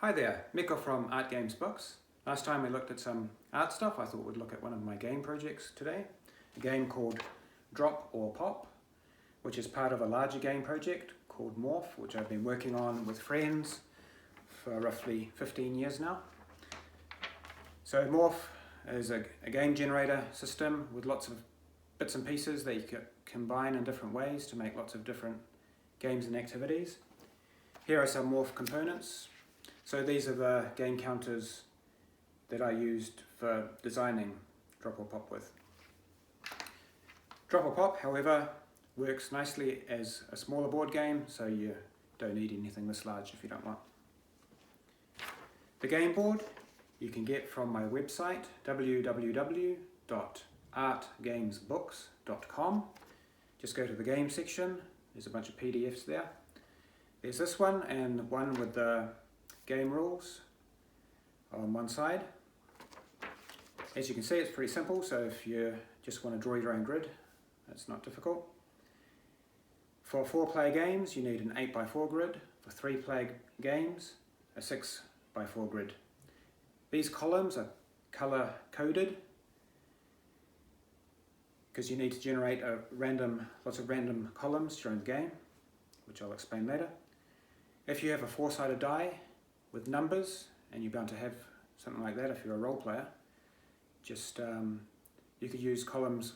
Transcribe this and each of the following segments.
Hi there, Miko from Art Games Books. Last time we looked at some art stuff. I thought we'd look at one of my game projects today. A game called Drop or Pop, which is part of a larger game project called Morph, which I've been working on with friends for roughly 15 years now. So Morph is a game generator system with lots of bits and pieces that you can combine in different ways to make lots of different games and activities. Here are some Morph components. So these are the game counters that I used for designing Drop or Pop with. Drop or Pop, however, works nicely as a smaller board game, so you don't need anything this large if you don't want. The game board you can get from my website www.artgamesbooks.com. Just go to the game section, there's a bunch of PDFs there. There's this one and one with the game rules on one side. As you can see, it's pretty simple, so if you just want to draw your own grid, it's not difficult. For 4-player games, you need an 8x4 grid. For 3-player games, a 6x4 grid. These columns are color coded because you need to generate lots of random columns during the game, which I'll explain later. If you have a 4-sided die with numbers, and you're bound to have something like that if you're a role player, just you could use columns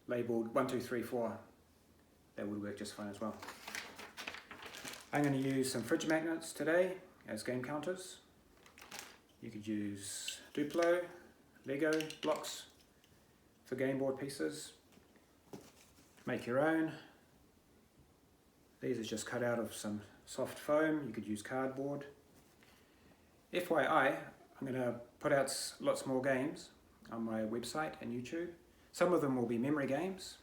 labelled 1, 2, 3, 4. That would work just fine as well. I'm going to use some fridge magnets today as game counters. You could use Duplo, Lego blocks for game board pieces. Make your own. These are just cut out of some soft foam. You could use cardboard. FYI, I'm going to put out lots more games on my website and YouTube. Some of them will be memory games.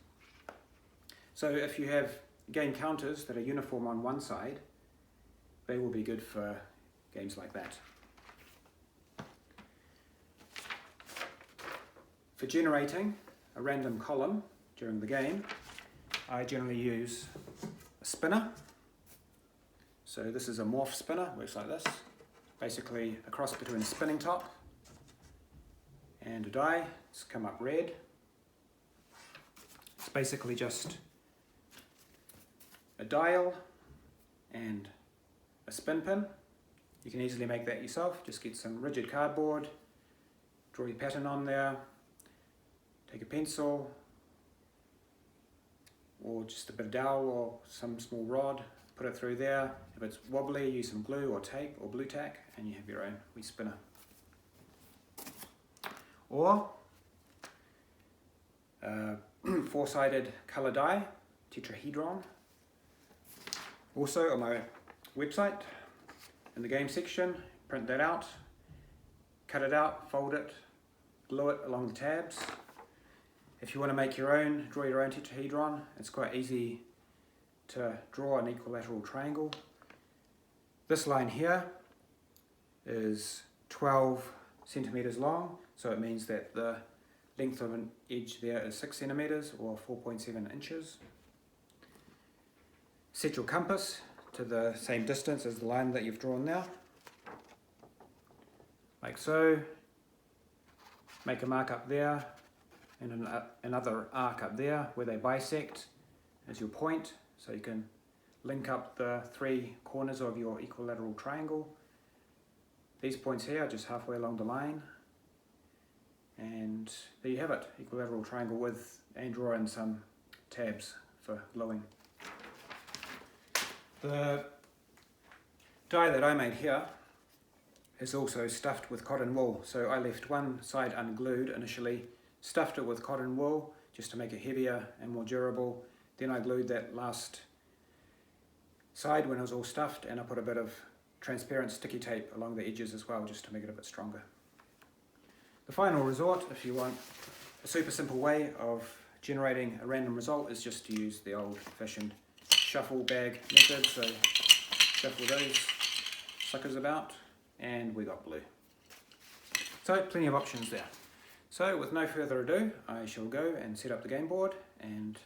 So if you have game counters that are uniform on one side, they will be good for games like that. For generating a random column during the game, I generally use a spinner. So this is a Morph spinner, works like this. Basically a cross between a spinning top and a die. It's come up red. It's basically just a dial and a spin pin. You can easily make that yourself. Just get some rigid cardboard, draw your pattern on there, take a pencil or just a bit of dowel or some small rod, put it through there. If it's wobbly, use some glue or tape or blue tack and you have your own wee spinner. Or a 4-sided colour die, tetrahedron. Also on my website, in the game section, print that out, cut it out, fold it, glue it along the tabs. If you want to make your own, draw your own tetrahedron, it's quite easy to draw an equilateral triangle. This line here is 12 centimeters long, so it means that the length of an edge there is 6 centimeters or 4.7 inches. Set your compass to the same distance as the line that you've drawn there, like so. Make a mark up there and another arc up there where they bisect as your point, so you can link up the 3 corners of your equilateral triangle. These points here are just halfway along the line, and there you have it, equilateral triangle with, and draw in some tabs for gluing. The die that I made here is also stuffed with cotton wool, so I left one side unglued initially, stuffed it with cotton wool just to make it heavier and more durable. Then I glued that last side when it was all stuffed, and I put a bit of transparent sticky tape along the edges as well just to make it a bit stronger. The final resort, if you want a super simple way of generating a random result, is just to use the old-fashioned shuffle bag method. So shuffle those suckers about and we got blue. So plenty of options there. So with no further ado, I shall go and set up the game board and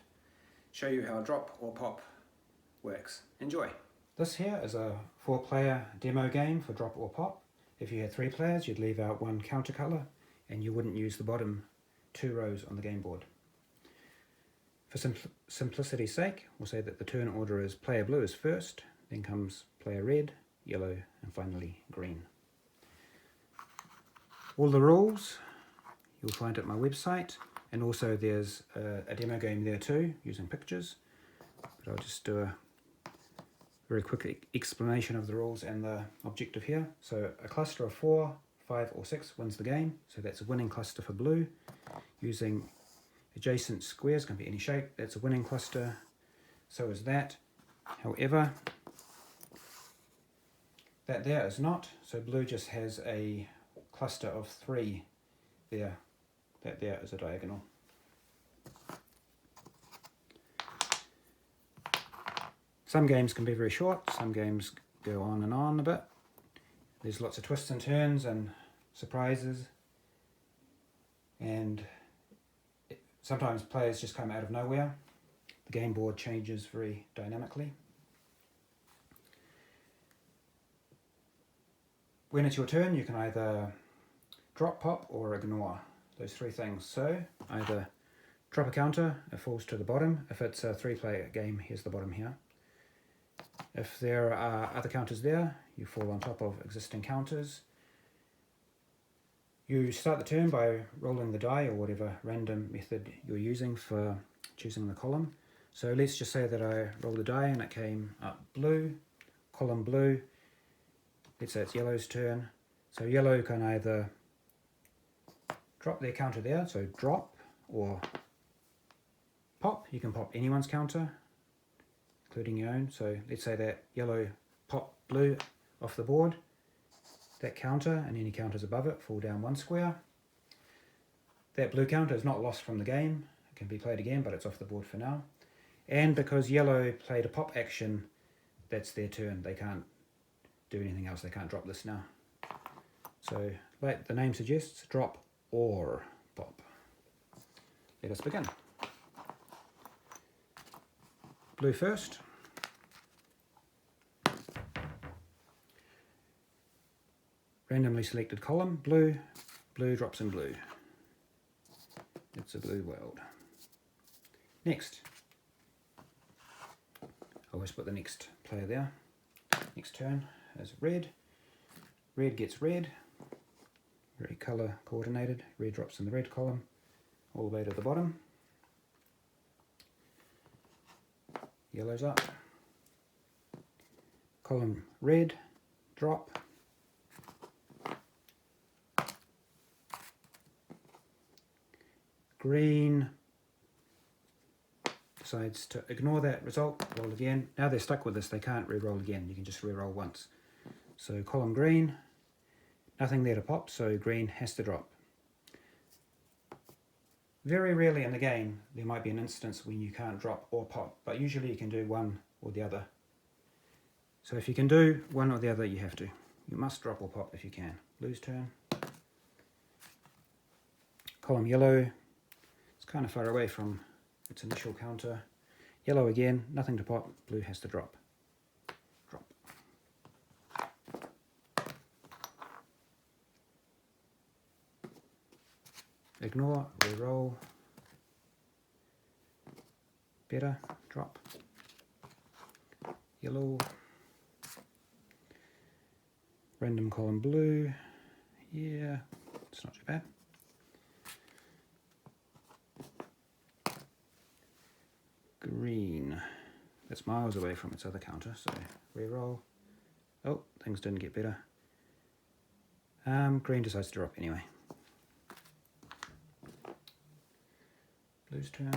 show you how Drop or Pop works. Enjoy! This here is a 4-player demo game for drop or pop. If you had 3 players, you'd leave out 1 counter colour and you wouldn't use the bottom 2 rows on the game board. For simplicity's sake, we'll say that the turn order is player blue is first, then comes player red, yellow, and finally green. All the rules you'll find at my website, and also there's a demo game there too, using pictures. But I'll just do a very quick explanation of the rules and the objective here. So a cluster of 4, 5 or 6 wins the game. So that's a winning cluster for blue. Using adjacent squares, can be any shape, that's a winning cluster. So is that. However, that there is not. So blue just has a cluster of 3 there. That there is a diagonal. Some games can be very short, some games go on and on a bit. There's lots of twists and turns and surprises, and sometimes players just come out of nowhere. The game board changes very dynamically. When it's your turn, you can either drop, pop or ignore. Those 3 things. So either drop a counter, it falls to the bottom. If it's a 3-player game, here's the bottom here. If there are other counters there, you fall on top of existing counters. You start the turn by rolling the die or whatever random method you're using for choosing the column. So let's just say that I rolled the die and it came up blue, column blue. Let's say it's yellow's turn. So yellow can either drop their counter there, so drop, or pop. You can pop anyone's counter, including your own. So let's say that yellow pop blue off the board. That counter and any counters above it fall down 1 square. That blue counter is not lost from the game. It can be played again, but it's off the board for now. And because yellow played a pop action, that's their turn. They can't do anything else. They can't drop this now. So like the name suggests, drop or pop. Let us begin. Blue first. Randomly selected column, blue, blue drops in blue. It's a blue world. Next. Always put the next player there. Next turn is red. Red gets red. Very colour coordinated. Red drops in the red column all the way to the bottom. Yellow's up. Column red, drop. Green decides to ignore that result, roll again. Now they're stuck with this, they can't re-roll again. You can just re-roll once. So column green, nothing there to pop, so green has to drop. Very rarely in the game there might be an instance when you can't drop or pop, but usually you can do one or the other. So if you can do one or the other, you have to. You must drop or pop if you can. Blue's turn. Column yellow, it's kind of far away from its initial counter. Yellow again, nothing to pop, blue has to drop. Drop. Ignore, re-roll. Better, drop. Yellow. Random column blue. Yeah, it's not too bad. Green. That's miles away from its other counter, so re-roll. Oh, things didn't get better. Green decides to drop anyway. Blue's turn.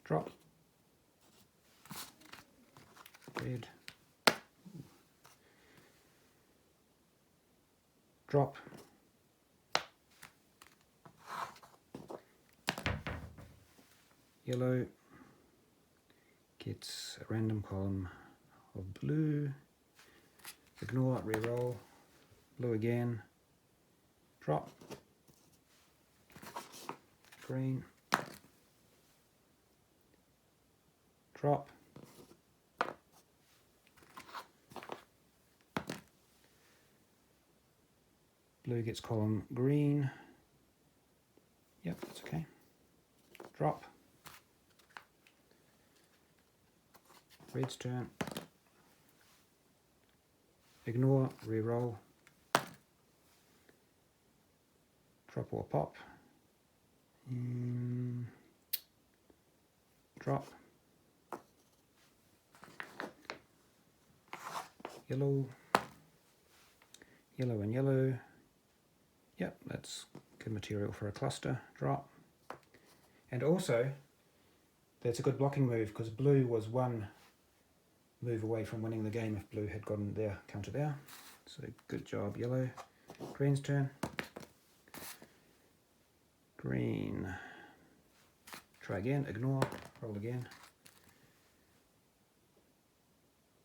Drop. Red. Drop. Yellow gets a random column of blue. Ignore, re-roll. Blue again. Drop. Green. Drop. Blue gets column green. Yep, that's okay. Drop. Red's turn. Ignore, re-roll. Drop or pop. Drop. Yellow. Yellow and yellow. Yep, that's good material for a cluster. Drop. And also, that's a good blocking move because blue was one move away from winning the game if blue had gotten their counter there. So good job, yellow. Green's turn. Green. Try again, ignore, roll again.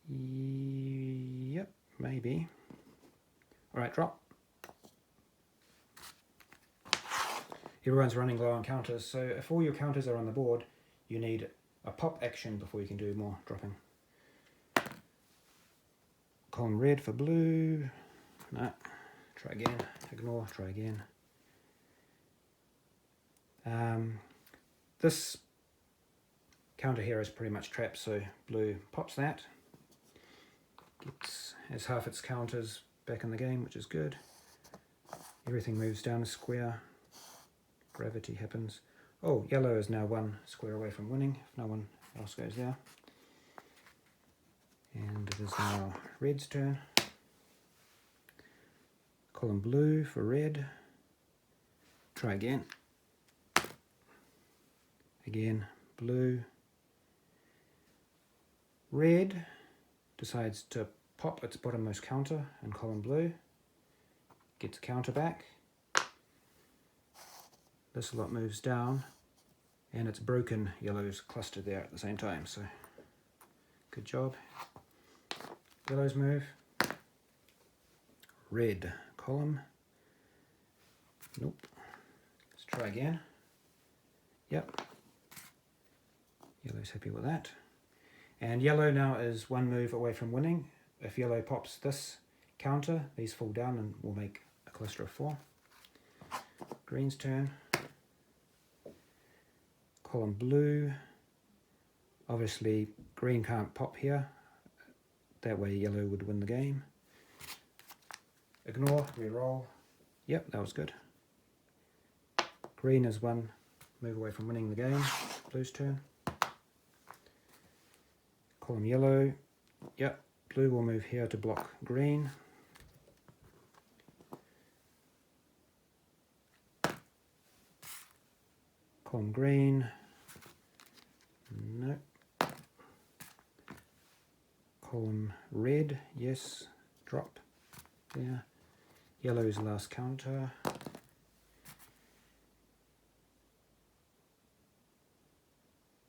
Yep, maybe. Alright, drop. Everyone's running low on counters, so if all your counters are on the board, you need a pop action before you can do more dropping. Column red for blue. No. Try again. Ignore. Try again. This counter here is pretty much trapped, so blue pops that. Has half its counters back in the game, which is good. Everything moves down a square. Gravity happens. Oh, yellow is now one square away from winning, if no one else goes there. And it is now red's turn. Column blue for red. Try again. Again, blue. Red decides to pop its bottommost counter in column blue. Gets a counter back. This lot moves down, and it's broken yellow's cluster there at the same time, so good job. Yellow's move. Red column. Nope. Let's try again. Yep. Yellow's happy with that. And yellow now is one move away from winning. If yellow pops this counter, these fall down and we'll make a cluster of 4. Green's turn. Column blue. Obviously green can't pop here. That way yellow would win the game. Ignore, re-roll. Yep, that was good. Green is one move away from winning the game. Blue's turn. Column yellow. Yep, blue will move here to block green. Column green. No. Column red. Yes. Drop. There. Yellow's last counter.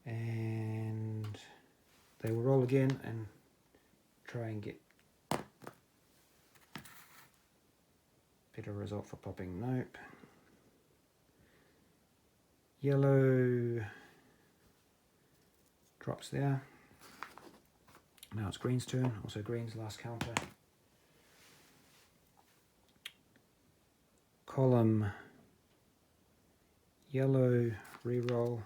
And they will roll again and try and get better result for popping. Nope. Yellow drops there. Now it's green's turn, also green's last counter. Column yellow, re-roll.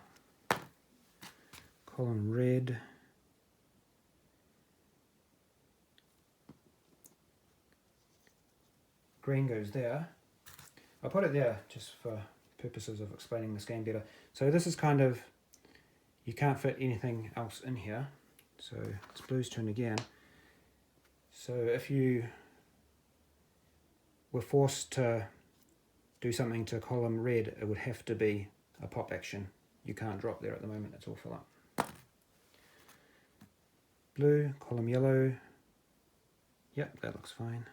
Column red. Green goes there. I'll put it there just for purposes of explaining this game better. So this is kind of, you can't fit anything else in here. So it's blue's turn again. So if you were forced to do something to column red, it would have to be a pop action. You can't drop there at the moment, it's all full up. Blue, column yellow. Yep, that looks fine.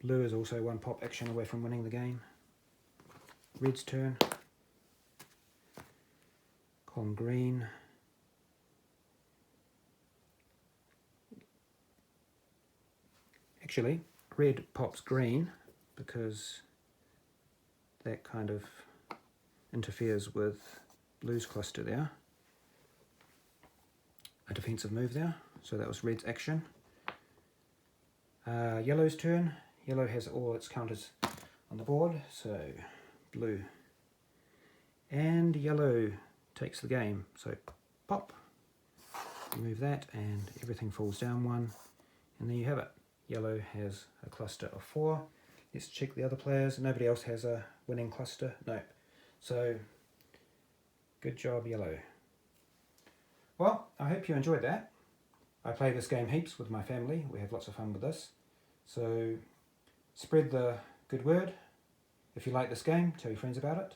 Blue is also one pop action away from winning the game. Red's turn. Column green. Actually, red pops green because that kind of interferes with blue's cluster there. A defensive move there, so that was red's action. Yellow's turn. Yellow has all its counters on the board, so blue and yellow takes the game. So pop, remove that and everything falls down one, and there you have it. Yellow has a cluster of 4. Let's check the other players. Nobody else has a winning cluster. No. So good job, yellow. Well, I hope you enjoyed that. I play this game heaps with my family. We have lots of fun with this. So spread the good word. If you like this game, tell your friends about it.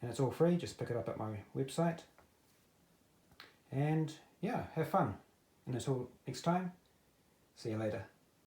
And it's all free, just pick it up at my website. And yeah, have fun. And until next time, see you later.